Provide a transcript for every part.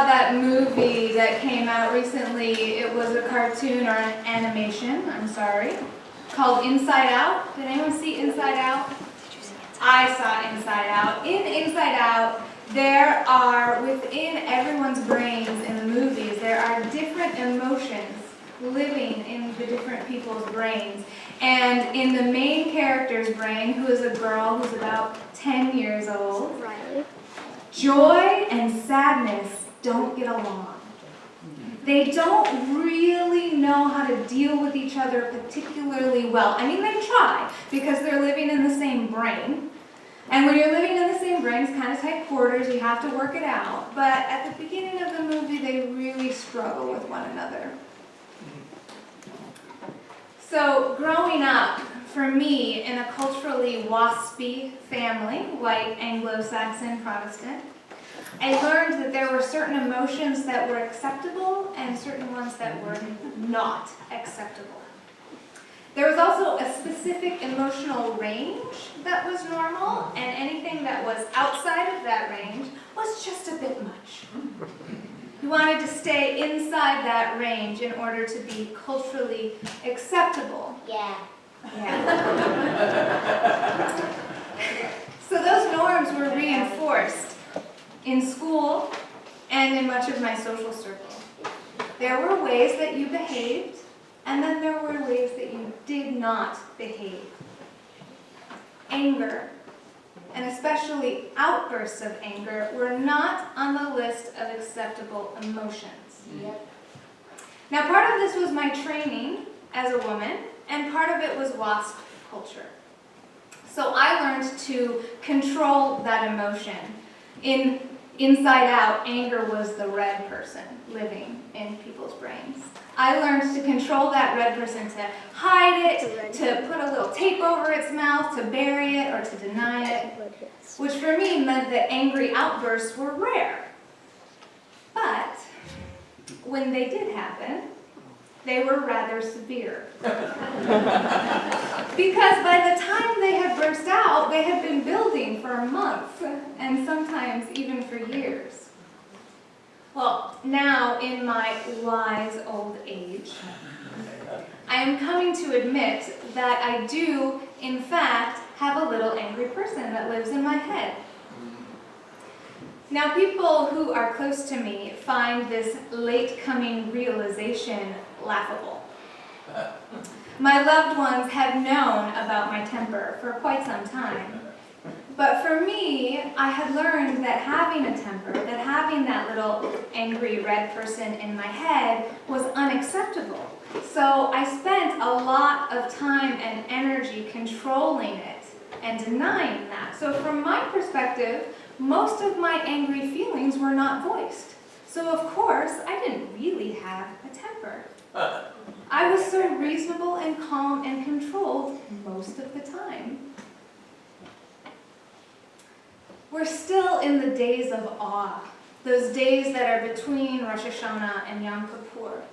that movie that came out recently. It was a cartoon or an animation, I'm sorry, called Inside Out. Did anyone see Inside Out? I saw Inside Out. In Inside Out, there are, within everyone's brains in the movies, there are different emotions living in the different people's brains. And in the main character's brain, who is a girl who's about 10 years old, Riley. joy and sadness don't get along. They don't really know how to deal with each other particularly well. I mean, they try because they're living in the same brain. And when you're living in the same brain, it's kind of tight quarters, you have to work it out. But at the beginning of the movie, they really struggle with one another. So growing up, for me, in a culturally waspy family, white, Anglo-Saxon, Protestant, I learned that there were certain emotions that were acceptable and certain ones that were not acceptable. There was also a specific emotional range that was normal, and anything that was outside of that range was just a bit much. You wanted to stay inside that range in order to be culturally acceptable. Yeah. So those norms were reinforced in school and in much of my social circle. There were ways that you behaved, and then there were ways that you did not behave. Anger, and especially outbursts of anger, were not on the list of acceptable emotions. Yep. Now, part of this was my training as a woman, and part of it was WASP culture. So I learned to control that emotion. In Inside Out, anger was the red person living in people's brains. I learned to control that red person, to hide it, to put a little tape over its mouth, to bury it, or to deny it, which for me meant that angry outbursts were rare. But when they did happen, they were rather severe. Because by the time they had burst out, they had been building for months, and sometimes even for years. Well, now in my wise old age, I am coming to admit that I do, in fact, have a little angry person that lives in my head. Now, people who are close to me find this late-coming realization laughable. My loved ones have known about my temper for quite some time. But for me, I had learned that having a temper, that having that little angry red person in my head was unacceptable. So I spent a lot of time and energy controlling it and denying that. So from my perspective, most of my angry feelings were not voiced. So of course, I didn't really have a temper. I was so reasonable and calm and controlled most of the time. We're still in the days of awe, those days that are between Rosh Hashanah and Yom Kippur.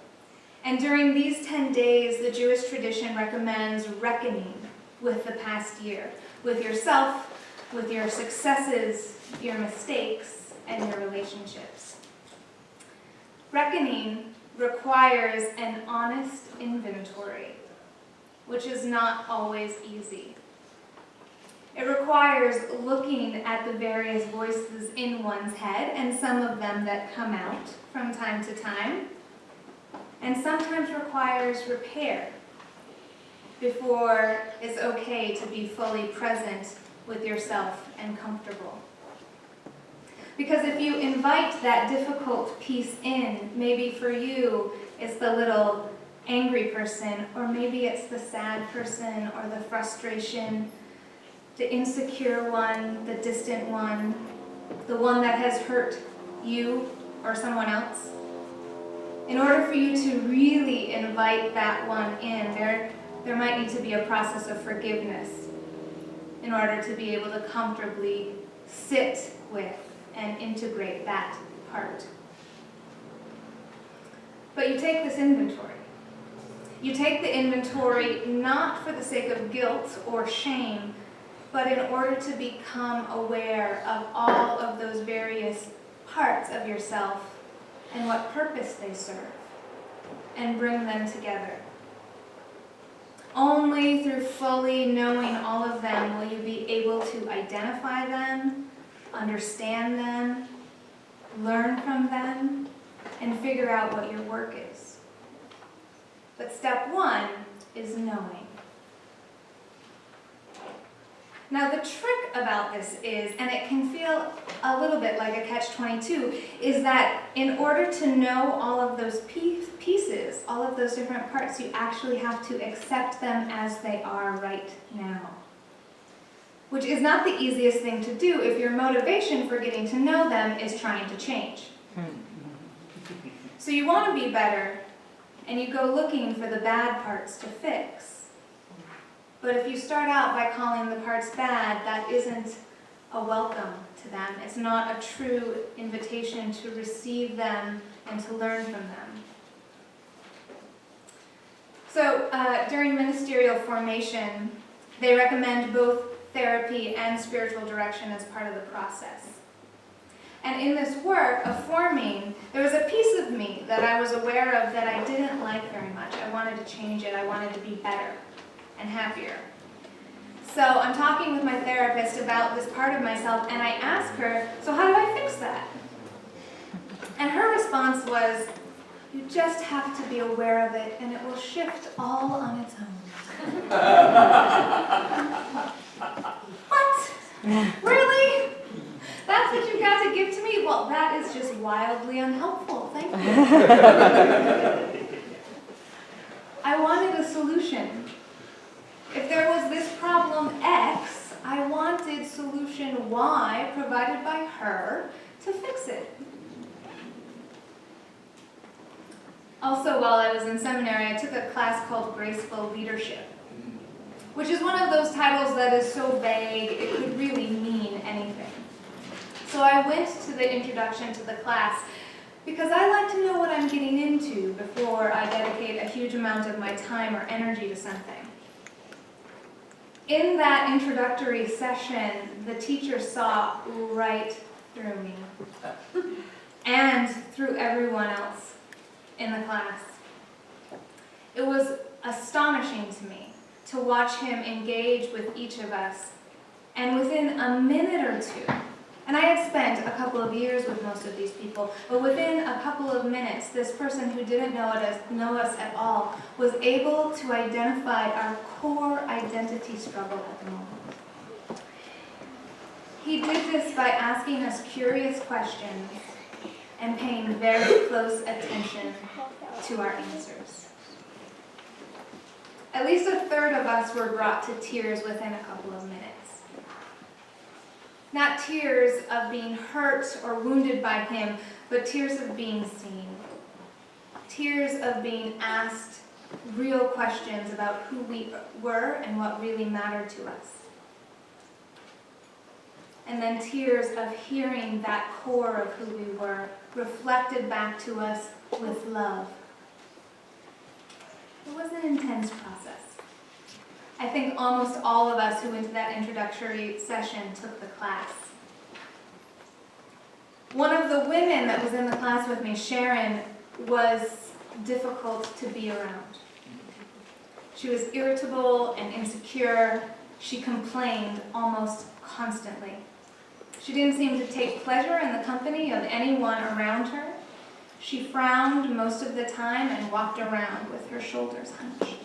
And during these 10 days, the Jewish tradition recommends reckoning with the past year, with yourself, with your successes, your mistakes, and your relationships. Reckoning requires an honest inventory, which is not always easy. It requires looking at the various voices in one's head, and some of them that come out from time to time, and sometimes requires repair before it's okay to be fully present with yourself and comfortable. Because if you invite that difficult piece in, maybe for you it's the little angry person, or maybe it's the sad person, or the frustration, the insecure one, the distant one, the one that has hurt you or someone else. In order for you to really invite that one in, there might need to be a process of forgiveness in order to be able to comfortably sit with and integrate that part. But you take this inventory. You take the inventory not for the sake of guilt or shame, but in order to become aware of all of those various parts of yourself and what purpose they serve, and bring them together. Only through fully knowing all of them will you be able to identify them, understand them, learn from them, and figure out what your work is. But step one is knowing. Now the trick about this is, and it can feel a little bit like a catch-22, is that in order to know all of those pieces, all of those different parts, you actually have to accept them as they are right now. Which is not the easiest thing to do if your motivation for getting to know them is trying to change. So you want to be better, and you go looking for the bad parts to fix. But if you start out by calling the parts bad, that isn't a welcome to them. It's not a true invitation to receive them and to learn from them. So during ministerial formation, they recommend both therapy and spiritual direction as part of the process. And in this work of forming, there was a piece of me that I was aware of that I didn't like very much. I wanted to change it. I wanted to be better and happier. So I'm talking with my therapist about this part of myself, and I ask her, so how do I fix that? And her response was, you just have to be aware of it, and it will shift all on its own. What? Really? That's what you've got to give to me? Well, that is just wildly unhelpful. Thank you. I wanted a solution. If there was this problem X, I wanted solution Y provided by her to fix it. Also, while I was in seminary, I took a class called Graceful Leadership, which is one of those titles that is so vague it could really mean anything. So I went to the introduction to the class because I like to know what I'm getting into before I dedicate a huge amount of my time or energy to something. In that introductory session, the teacher saw right through me and through everyone else in the class. It was astonishing to me to watch him engage with each of us, and within a minute or two, and I had spent a couple of years with most of these people, but within a couple of minutes, this person who didn't know us at all was able to identify our core identity struggle at the moment. He did this by asking us curious questions and paying very close attention to our answers. At least a third of us were brought to tears within a couple of minutes. Not tears of being hurt or wounded by him, but tears of being seen. Tears of being asked real questions about who we were and what really mattered to us. And then tears of hearing that core of who we were reflected back to us with love. It was an intense process. I think almost all of us who went to that introductory session took the class. One of the women that was in the class with me, Sharon, was difficult to be around. She was irritable and insecure. She complained almost constantly. She didn't seem to take pleasure in the company of anyone around her. She frowned most of the time and walked around with her shoulders hunched.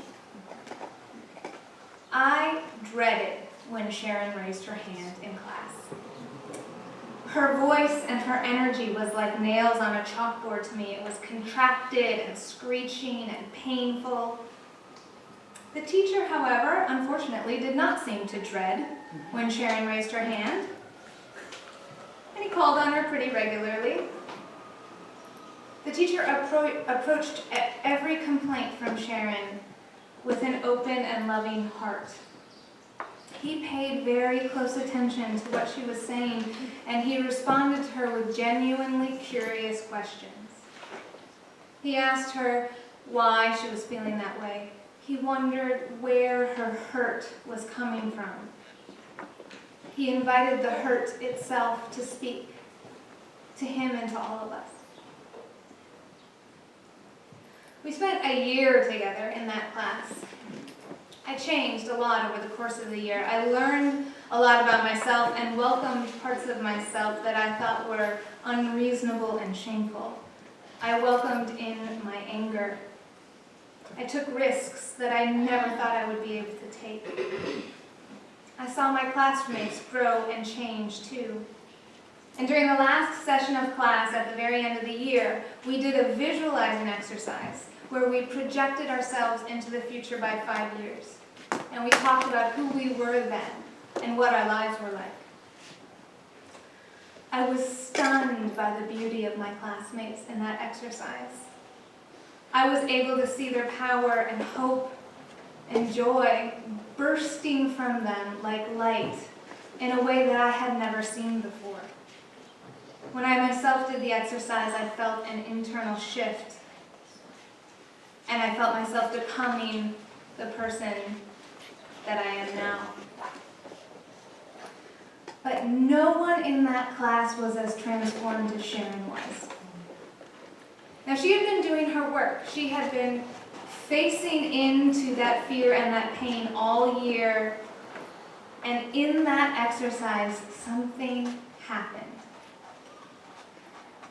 I dreaded when Sharon raised her hand in class. Her voice and her energy was like nails on a chalkboard to me. It was contracted and screeching and painful. The teacher, however, unfortunately, did not seem to dread when Sharon raised her hand, and he called on her pretty regularly. The teacher approached every complaint from Sharon with an open and loving heart. He paid very close attention to what she was saying, and he responded to her with genuinely curious questions. He asked her why she was feeling that way. He wondered where her hurt was coming from. He invited the hurt itself to speak to him and to all of us. We spent a year together in that class. I changed a lot over the course of the year. I learned a lot about myself and welcomed parts of myself that I thought were unreasonable and shameful. I welcomed in my anger. I took risks that I never thought I would be able to take. I saw my classmates grow and change too. And during the last session of class at the very end of the year, we did a visualizing exercise where we projected ourselves into the future by 5 years. And we talked about who we were then and what our lives were like. I was stunned by the beauty of my classmates in that exercise. I was able to see their power and hope and joy bursting from them like light in a way that I had never seen before. When I myself did the exercise, I felt an internal shift, and I felt myself becoming the person that I am now. But no one in that class was as transformed as Sharon was. Now, she had been doing her work. She had been facing into that fear and that pain all year, and in that exercise, something happened.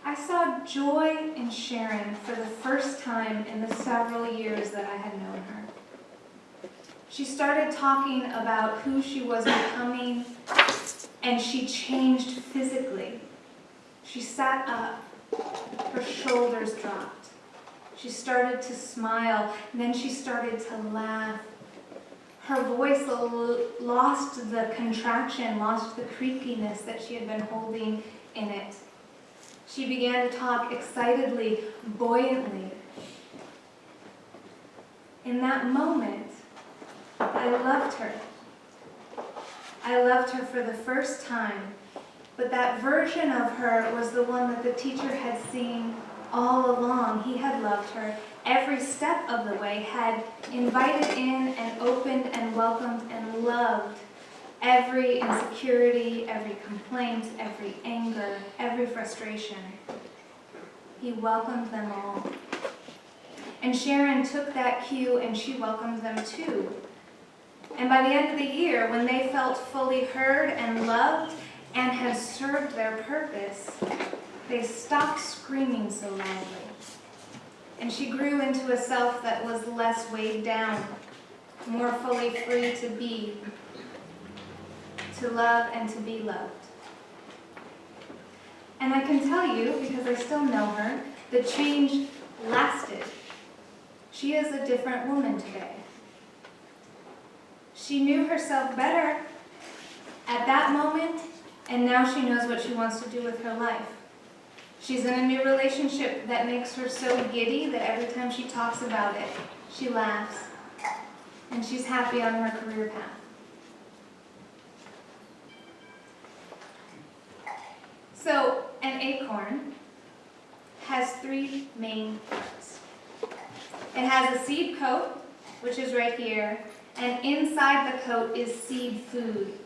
I saw joy in Sharon for the first time in the several years that I had known her. She started talking about who she was becoming, and she changed physically. She sat up, her shoulders dropped. She started to smile, and then she started to laugh. Her voice lost the contraction, lost the creakiness that she had been holding in it. She began to talk excitedly, buoyantly. In that moment, I loved her. I loved her for the first time, but that version of her was the one that the teacher had seen all along. He had loved her every step of the way, had invited in and opened and welcomed and loved every insecurity, every complaint, every anger, every frustration. He welcomed them all. And Sharon took that cue and she welcomed them too. And by the end of the year, when they felt fully heard and loved and had served their purpose, they stopped screaming so loudly. And she grew into a self that was less weighed down, more fully free to be, to love and to be loved. And I can tell you, because I still know her, the change lasted. She is a different woman today. She knew herself better at that moment, and now she knows what she wants to do with her life. She's in a new relationship that makes her so giddy that every time she talks about it, she laughs. And she's happy on her career path. So, an acorn has 3 main parts. It has a seed coat, which is right here, and inside the coat is seed food,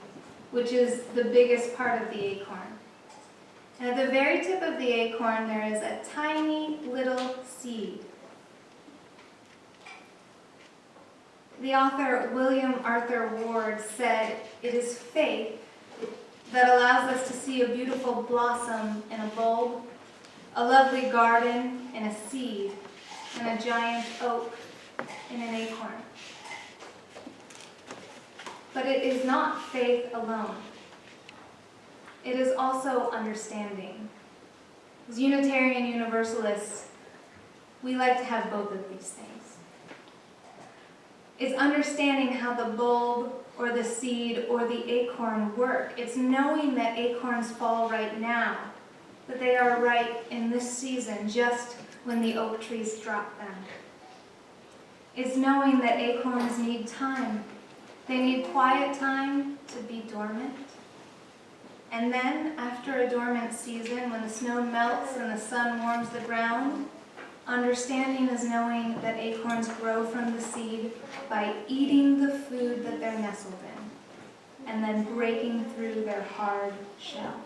which is the biggest part of the acorn. And at the very tip of the acorn, there is a tiny little seed. The author William Arthur Ward said, "It is faith that allows us to see a beautiful blossom in a bulb, a lovely garden in a seed, and a giant oak in an acorn." But it is not faith alone. It is also understanding. As Unitarian Universalists, we like to have both of these things. It's understanding how the bulb or the seed or the acorn work. It's knowing that acorns fall right now, that they are right in this season, just when the oak trees drop them. It's knowing that acorns need time. They need quiet time to be dormant. And then, after a dormant season, when the snow melts and the sun warms the ground, understanding is knowing that acorns grow from the seed by eating the food that they're nestled in, and then breaking through their hard shell.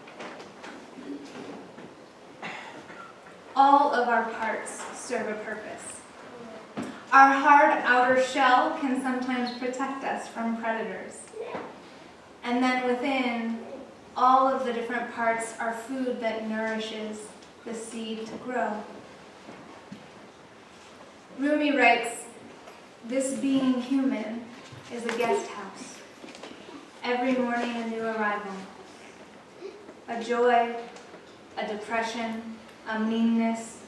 All of our parts serve a purpose. Our hard outer shell can sometimes protect us from predators. And then within, all of the different parts are food that nourishes the seed to grow. Rumi writes, "This being human is a guest house. Every morning a new arrival. A joy, a depression, a meanness.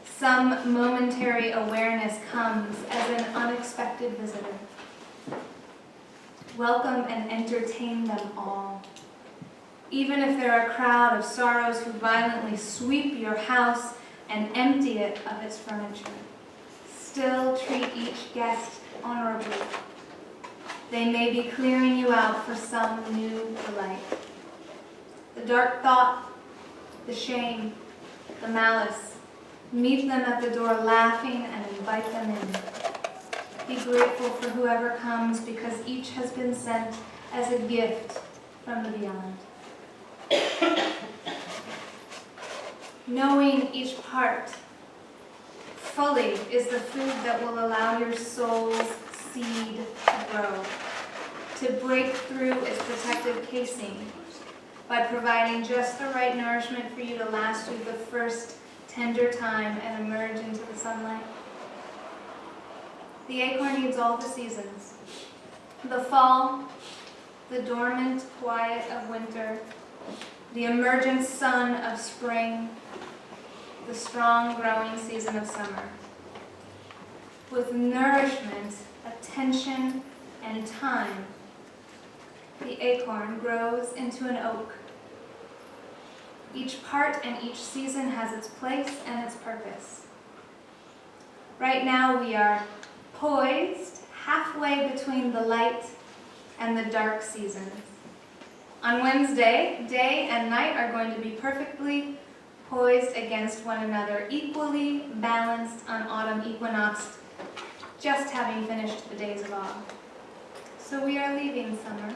Some momentary awareness comes as an unexpected visitor. Welcome and entertain them all. Even if they're a crowd of sorrows who violently sweep your house and empty it of its furniture, still treat each guest honorably. They may be clearing you out for some new delight. The dark thought, the shame, the malice, meet them at the door laughing and invite them in. Be grateful for whoever comes because each has been sent as a gift from the beyond." Knowing each part fully is the food that will allow your soul's seed to grow, to break through its protective casing by providing just the right nourishment for you to last through the first tender time and emerge into the sunlight. The acorn needs all the seasons. The fall, the dormant quiet of winter, the emergent sun of spring, the strong growing season of summer. With nourishment, attention, and time, the acorn grows into an oak. Each part and each season has its place and its purpose. Right now we are poised halfway between the light and the dark seasons. On Wednesday, day and night are going to be perfectly poised against one another, equally balanced on autumn equinox, just having finished the days of awe. So we are leaving summer,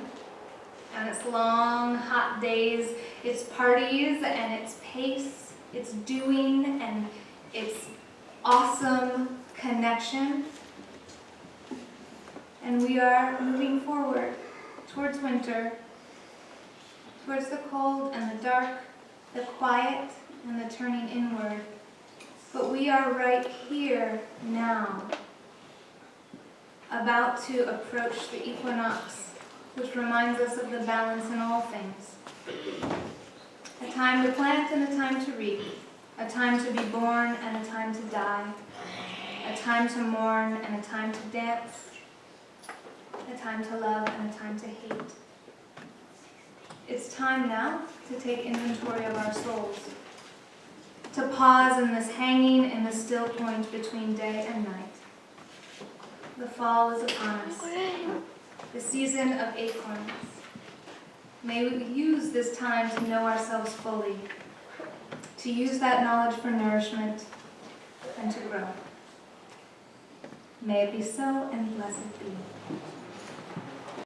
and its long, hot days, its parties and its pace, its doing and its awesome connection. And we are moving forward towards winter, towards the cold and the dark, the quiet and the turning inward. But we are right here now, about to approach the equinox, which reminds us of the balance in all things. A time to plant and a time to reap, a time to be born and a time to die, a time to mourn and a time to dance, a time to love and a time to hate. It's time now to take inventory of our souls, to pause in this hanging in the still point between day and night. The fall is upon us, the season of acorns. May we use this time to know ourselves fully, to use that knowledge for nourishment and to grow. May it be so, and blessed be.